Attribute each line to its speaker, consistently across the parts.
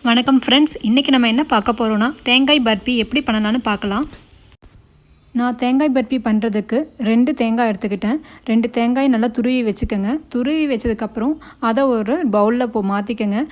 Speaker 1: வணக்கம் ஃப்ரெண்ட்ஸ், இன்றைக்கி நம்ம என்ன பார்க்க போகிறோன்னா தேங்காய் பர்ஃபி எப்படி பண்ணலான்னு பார்க்கலாம். நான் தேங்காய் பர்ஃபி பண்ணுறதுக்கு 2 தேங்காய் எடுத்துக்கிட்டேன். 2 தேங்காய் நல்லா துருவி வச்சுக்கோங்க. துருவி வச்சதுக்கப்புறம் அதை ஒரு பவுலில் மாற்றிக்கோங்க.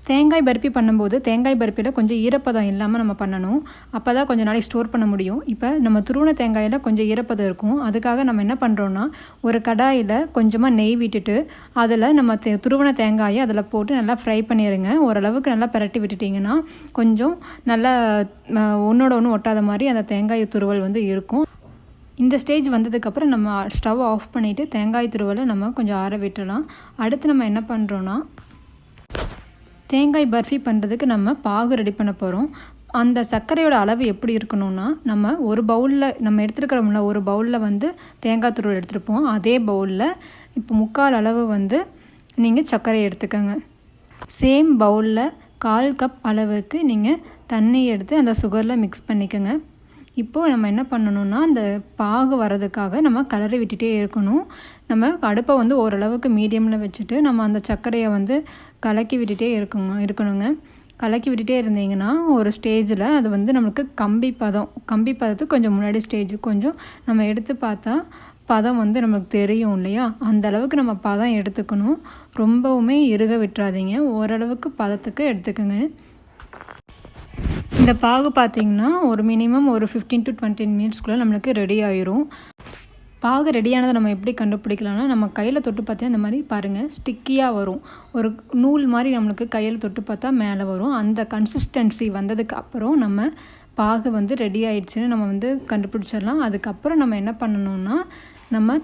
Speaker 1: தேங்காய் பர்ஃபி பண்ணும்போது தேங்காய் பர்ஃபியில் கொஞ்சம் ஈரப்பதம் இல்லாமல் நம்ம பண்ணணும். அப்போ தான் கொஞ்சம் நாளைக்கு ஸ்டோர் பண்ண முடியும். இப்போ நம்ம துருவின தேங்காயில் கொஞ்சம் ஈரப்பதம் இருக்கும். அதுக்காக நம்ம என்ன பண்ணுறோன்னா, ஒரு கடாயில் கொஞ்சமாக நெய் விட்டுட்டு அதில் நம்ம துருவின தேங்காயை அதில் போட்டு நல்லா ஃப்ரை பண்ணிடுங்க. ஓரளவுக்கு நல்லா பிரட்டி விட்டுட்டிங்கன்னா கொஞ்சம் நல்லா ஒன்றோட ஒன்று ஒட்டாத மாதிரி அந்த தேங்காய் துருவல் இருக்கும். இந்த ஸ்டேஜ் வந்ததுக்கப்புறம் நம்ம ஸ்டவ் ஆஃப் பண்ணிவிட்டு தேங்காய் துருவலை நம்ம கொஞ்சம் ஆற விட்டுடலாம். அடுத்து நம்ம என்ன பண்ணுறோன்னா, தேங்காய் பர்ஃபி பண்ணுறதுக்கு நம்ம பாகு ரெடி பண்ண போகிறோம். அந்த சர்க்கரையோட அளவு எப்படி இருக்கணும்னா, நம்ம ஒரு பவுலில் நம்ம எடுத்துருக்கிறோம்ல, ஒரு பவுலில் தேங்காய் துருவல் எடுத்துருப்போம். அதே பவுலில் இப்போ 3/4 அளவு நீங்கள் சர்க்கரை எடுத்துக்கோங்க. சேம் பவுலில் 1/4 கப் அளவுக்கு நீங்கள் தண்ணி எடுத்து அந்த சுகரில் மிக்ஸ் பண்ணிக்கோங்க. இப்போது நம்ம என்ன பண்ணணுன்னா, அந்த பாகு வரதுக்காக நம்ம கிளறி விட்டுட்டே இருக்கணும். நம்ம அடுப்பை ஓரளவுக்கு மீடியமில் வச்சுட்டு நம்ம அந்த சர்க்கரையை கலக்கி விட்டுட்டே இருக்கணுங்க. கலக்கி விட்டுட்டே இருந்தீங்கன்னா ஒரு ஸ்டேஜில் அது நம்மளுக்கு கம்பி பதத்துக்கு கொஞ்சம் முன்னாடி ஸ்டேஜ் கொஞ்சம் நம்ம எடுத்து பார்த்தா பதம் நமக்கு தெரியும் இல்லையா, அந்த அளவுக்கு நம்ம பதம் எடுத்துக்கணும். ரொம்பவுமே இறுக விட்டுறாதீங்க, ஓரளவுக்கு பதத்துக்கு எடுத்துக்கோங்க. இந்த பாகு பார்த்திங்கன்னா ஒரு மினிமம் ஒரு 15 to 20 மினிட்ஸ்க்குள்ளே நம்மளுக்கு ரெடி ஆயிரும். பாகு ரெடியானதை நம்ம எப்படி கண்டுபிடிக்கலாம்னா, நம்ம கையில் தொட்டு பார்த்தா இந்த மாதிரி பாருங்கள் ஸ்டிக்கியாக வரும். ஒரு நூல் மாதிரி நம்மளுக்கு கையில் தொட்டு பார்த்தா மேலே வரும். அந்த கன்சிஸ்டன்சி வந்ததுக்கு அப்புறம் நம்ம பாகு ரெடி ஆயிடுச்சுன்னு நம்ம கண்டுபிடிச்சிடலாம். அதுக்கப்புறம் நம்ம என்ன பண்ணணும்னா, நம்ம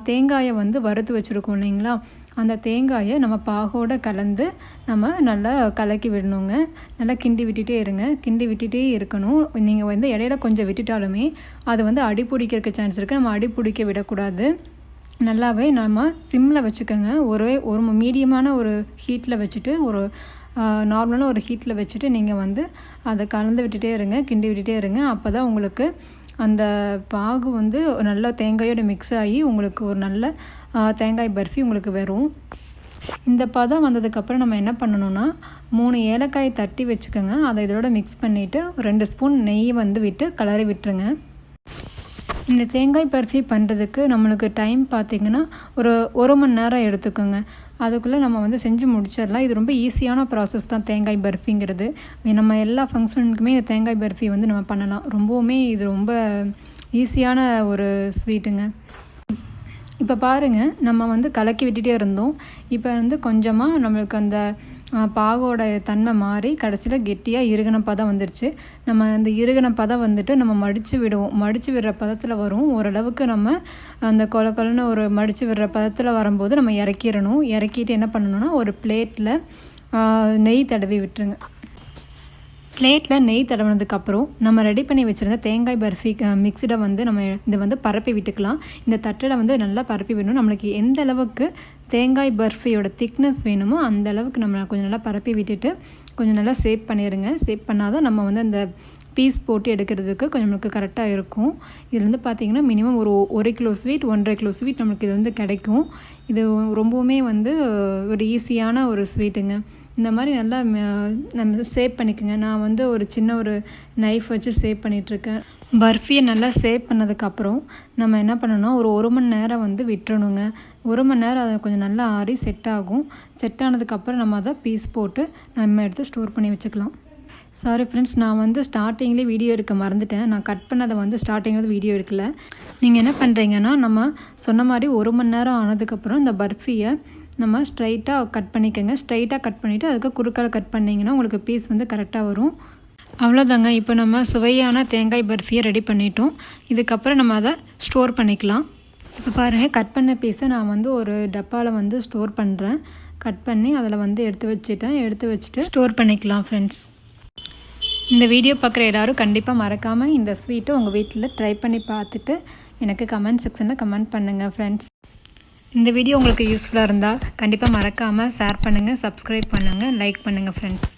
Speaker 1: தேங்காயை வறுத்து வச்சுருக்கோம் இல்லைங்களா, அந்த தேங்காயை நம்ம பாகோடு கலந்து நம்ம நல்லா கலக்கி விடணுங்க. நல்லா கிண்டி விட்டுட்டே இருக்கணும். நீங்கள் இடையில கொஞ்சம் விட்டுட்டாலுமே அது அடி பிடிக்கிறதுக்கு சான்ஸ் இருக்குது. நம்ம அடி பிடிக்க விடக்கூடாது. நல்லாவே நம்ம சிம்மில் வச்சுக்கோங்க. ஒரு மீடியமான ஒரு ஹீட்டில் வச்சுட்டு, ஒரு நார்மலான ஒரு ஹீட்டில் வச்சுட்டு நீங்கள் அதை கலந்து விட்டுட்டே இருங்க, கிண்டி விட்டுட்டே இருங்க. அப்போ தான் உங்களுக்கு அந்த பாகு நல்லா தேங்காயோடு மிக்ஸ் ஆகி உங்களுக்கு ஒரு நல்ல தேங்காய் பர்ஃபி உங்களுக்கு வரும். இந்த பதம் வந்ததுக்கப்புறம் நம்ம என்ன பண்ணணுன்னா, 3 ஏலக்காய் தட்டி வச்சுக்கோங்க. அதை இதோட மிக்ஸ் பண்ணிவிட்டு 2 ஸ்பூன் நெய் விட்டு கிளறி விட்டுருங்க. இந்த தேங்காய் பர்ஃபி பண்ணுறதுக்கு நம்மளுக்கு டைம் பார்த்திங்கன்னா ஒரு 1 மணி நேரம் எடுத்துக்கோங்க. அதுக்குள்ளே நம்ம செஞ்சு முடிச்சிடலாம். இது ரொம்ப ஈஸியான ப்ராசஸ் தான் தேங்காய் பர்ஃபிங்கிறது. நம்ம எல்லா ஃபங்க்ஷனுக்குமே இந்த தேங்காய் பர்ஃபி நம்ம பண்ணலாம். ரொம்பவுமே இது ரொம்ப ஈஸியான ஒரு ஸ்வீட்டுங்க. இப்போ பாருங்கள், நம்ம கலக்கி விட்டுட்டே இருந்தோம். இப்போ கொஞ்சமாக நம்மளுக்கு அந்த பாகோட தன்மை மாறி கடைசியில் கெட்டியாக இறுகின பதம் வந்துருச்சு. நம்ம அந்த இறுகின பதம் நம்ம மடித்து விடுவோம். மடித்து விடுற பதத்தில் வரும். ஓரளவுக்கு நம்ம அந்த கொலன்னு ஒரு மடித்து விடுற பதத்தில் வரும்போது நம்ம இறக்கிடணும். இறக்கிட்டு என்ன பண்ணணுன்னா, ஒரு பிளேட்டில் நெய் தடவி விட்டுருங்க. பிளேட்டில் நெய் தடவினதுக்கப்புறம் நம்ம ரெடி பண்ணி வச்சுருந்த தேங்காய் பர்ஃபி மிக்ஸடை நம்ம இதை பரப்பி விட்டுக்கலாம். இந்த தட்டில் நல்லா பரப்பி விடணும். நம்மளுக்கு எந்த அளவுக்கு தேங்காய் பர்ஃபியோட திக்னஸ் வேணுமோ அந்த அளவுக்கு நம்ம கொஞ்சம் நல்லா பரப்பி விட்டுட்டு கொஞ்சம் நல்லா சேப் பண்ணிடுங்க. சேப் பண்ணால் தான் நம்ம அந்த பீஸ் போட்டு எடுக்கிறதுக்கு கொஞ்சம் நம்மளுக்கு கரெக்டாக இருக்கும். இது பார்த்திங்கன்னா மினிமம் ஒரு 1 கிலோ ஸ்வீட் 1.5 கிலோ ஸ்வீட் நம்மளுக்கு இது கிடைக்கும். இது ரொம்பவுமே ஒரு ஈஸியான ஒரு ஸ்வீட்டுங்க. இந்த மாதிரி நல்லா நம்ம சேவ் பண்ணிக்கோங்க. நான் ஒரு சின்ன ஒரு நைஃப் வச்சு சேவ் பண்ணிகிட்ருக்கேன். பர்ஃபியை நல்லா சேவ் பண்ணதுக்கப்புறம் நம்ம என்ன பண்ணணும், ஒரு 1 மணி நேரம் விட்டுறணுங்க. 1 மணி நேரம் அதை கொஞ்சம் நல்லா ஆறி செட் ஆகும். செட் ஆனதுக்கப்புறம் நம்ம அதை பீஸ் போட்டு நம்ம எடுத்து ஸ்டோர் பண்ணி வச்சுக்கலாம். சாரி ஃப்ரெண்ட்ஸ், நான் ஸ்டார்டிங்லேயே வீடியோ எடுக்க மறந்துட்டேன். நான் கட் பண்ணதை ஸ்டார்டிங்கில் வீடியோ எடுக்கல. நீங்கள் என்ன பண்ணுறீங்கன்னா, நம்ம சொன்ன மாதிரி 1 மணி நேரம் ஆனதுக்கப்புறம் இந்த பர்ஃபியை நம்ம ஸ்ட்ரைட்டாக கட் பண்ணிக்கோங்க. ஸ்ட்ரைட்டாக கட் பண்ணிவிட்டு அதுக்கு குறுக்கால் கட் பண்ணிங்கன்னா உங்களுக்கு பீஸ் கரெக்டாக வரும். அவ்வளோதாங்க. இப்போ நம்ம சுவையான தேங்காய் பர்ஃபியை ரெடி பண்ணிட்டோம். இதுக்கப்புறம் நம்ம அதை ஸ்டோர் பண்ணிக்கலாம். இப்போ பாருங்கள், கட் பண்ண பீஸை நான் ஒரு டப்பாவில் ஸ்டோர் பண்ணுறேன். கட் பண்ணி அதில் எடுத்து வச்சுட்டு ஸ்டோர் பண்ணிக்கலாம் ஃப்ரெண்ட்ஸ். இந்த வீடியோ பார்க்குற எல்லோரும் கண்டிப்பாக மறக்காமல் இந்த ஸ்வீட்டை உங்கள் வீட்டில் ட்ரை பண்ணி பார்த்துட்டு எனக்கு கமெண்ட் செக்ஷனில் கமெண்ட் பண்ணுங்கள் ஃப்ரெண்ட்ஸ். இந்த வீடியோ உங்களுக்கு யூஸ்ஃபுல்லாக இருந்தால் கண்டிப்பாக மறக்காமல் ஷேர் பண்ணுங்கள், சப்ஸ்கிரைப் பண்ணுங்கள், லைக் பண்ணுங்கள் ஃப்ரெண்ட்ஸ்.